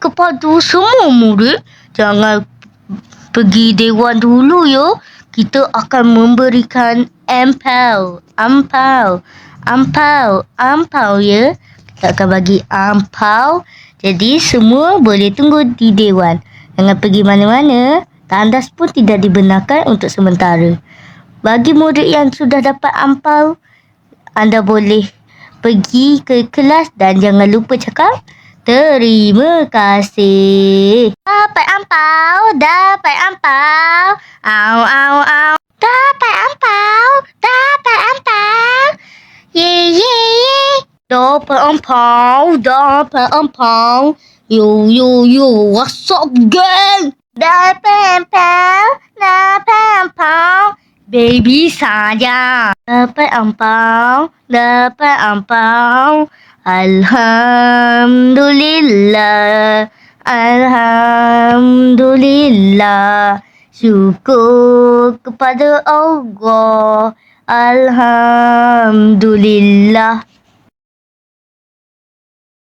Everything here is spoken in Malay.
kepada semua murid, jangan pergi dewan dulu ya. Kita akan memberikan ampau ya. Kita akan bagi ampau. Jadi semua boleh tunggu di dewan. Jangan pergi mana-mana. Tandas pun tidak dibenarkan untuk sementara. Bagi murid yang sudah dapat ampau, anda boleh pergi ke kelas dan jangan lupa cakap terima kasih. Dapat ampau. Au. Dapat ampau. Ye. Dapat ampau. Yo. What's up, gang? Dapat ampau. Baby saja. Dapat ampau. Alhamdulillah. Syukur kepada Allah. Alhamdulillah.